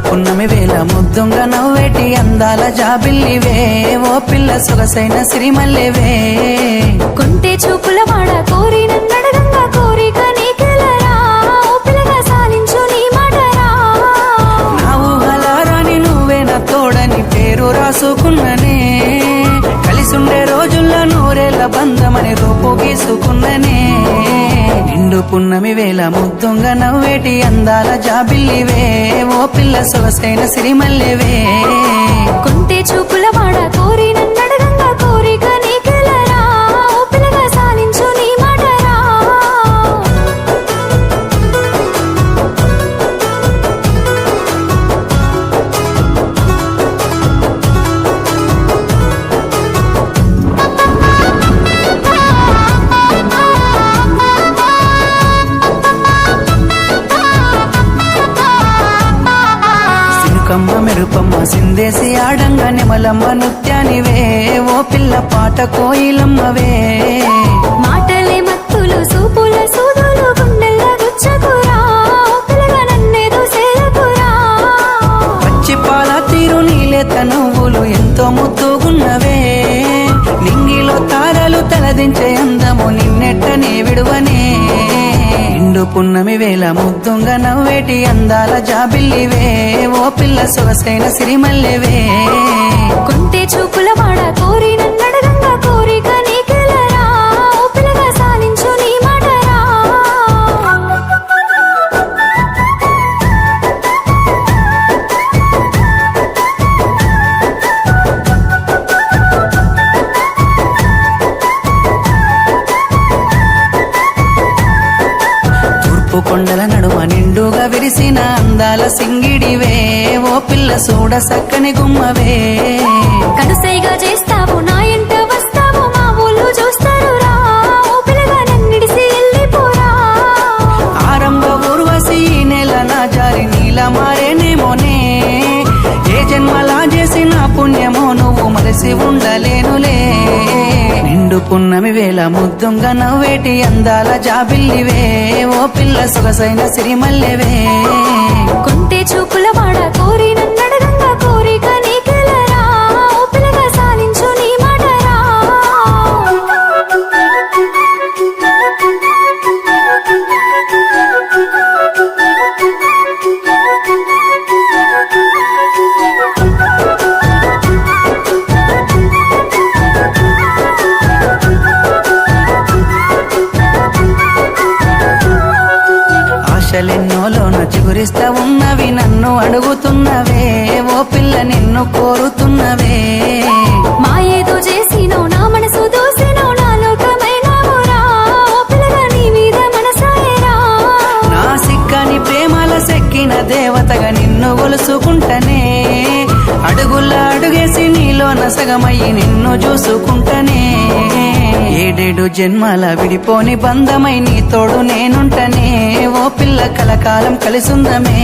పున్నమి వేళ ముద్దుంగ నవ్వేటి అందాల జాబిల్లివే ఓ పిల్ల సొగసైన సిరిమల్లెవే కొంటే చూపుల వాడ కోరి నన్నడగంగా కోరిక నీకెలరా ఓ పిల్లగా సాలించు నీ మాటరా నా ఊహలారాని నువ్వే నా తోడని పేరు రాసుకున్ననే కలిసుండే రోజుల్లో నూరేళ్ల బంధమని రూపు గీసుకున్ననే నిండు పున్నమి వేళ ముద్దుంగ నవ్వేటి అందాల జాబిల్లివే ఓ పిల్ల సొగసైన సిరిమల్లెవే కొంటే చూపుల వాడ కోరి నన్నడగంగా కోరిక నీకెలరా ఓ పిల్లగా సాలించు నీ మాటరా కమ్మ మెరుపమ్మ సిందేసి ఆడంగా నెమలమ్మ నృత్యానివే ఓ పిల్ల పాట కోయిలమ్మవే మాటలే మత్తులు సూపుల సూదులు గుండెల్ల గుచ్చకురా ఓ పిల్లగా నన్నేదో సేలకురా పచ్చి పాల తీరు నీలేత నువ్వులు ఎంతో ముద్దుగున్నవే నింగిలో తారలు తలదించే అందము నిన్నెట్టనే విడువనే నిండు పున్నమి వేళ ముద్దుంగ నవ్వేటి అందాల జాబిల్లివే ఓ పిల్ల సొగసైన సిరిమల్లెవే కొంటే చూపుల వాడ కోరి నన్నడగంగా కోరిక నీకెలరా ఓ పిల్లగా సాలించు నీ మాటరా తూర్పు కొండల నడుమ నిండుగా విరిసిన అందాల సింగిడివే ఓ పిల్ల సూడ సక్కని గుమ్మవే కనుసైగా చేస్తావు నా ఎంట వస్తావు మా ఊళ్ళు చూస్తారు రా ఓ పిల్లగా నన్నిడిసి వెళ్ళిపోరా ఆరంభ ఊర్వశి ఈ నెల నా జారి నీల మారేనేమోనే ఏ జన్మలా చేసిన పుణ్యమో నువ్వు మరసి ఉండలేనులే నిండు పున్నమి వేళ ముద్దుంగ నవ్వేటి అందాల జాబిల్లివే ఓ పిల్ల సొగసైన సిరిమల్లెవే కొంటే చూపుల వాడ కోరి నన్నడగంగా కోరిక నీకెలరా ఓ పిల్లగా సాలించు నీ మాటరా ఆశలెన్నోలోన చిగురిస్తా ఉన్నవి నన్ను అడుగుతున్నవే ఓ పిల్ల నిన్ను కోరుతున్నవే మా ఏదో చేసినో నా మనసు దోసినో నా లోకమైనావురా ఓ పిల్లగా నీ మీద మనసాయరా నా సిక్కని ప్రేమల సెక్కిన దేవతగా నిన్ను గొలుసుకుంటనే అడుగుల అడుగేసి నీలో నసగమయ్యి నిన్ను చూసుకుంటనే ఏడేడు జన్మల విడిపోని బంధమై నీ తోడు నేనుంటనే ఓ పిల్ల కలకాలం కలిసుందమే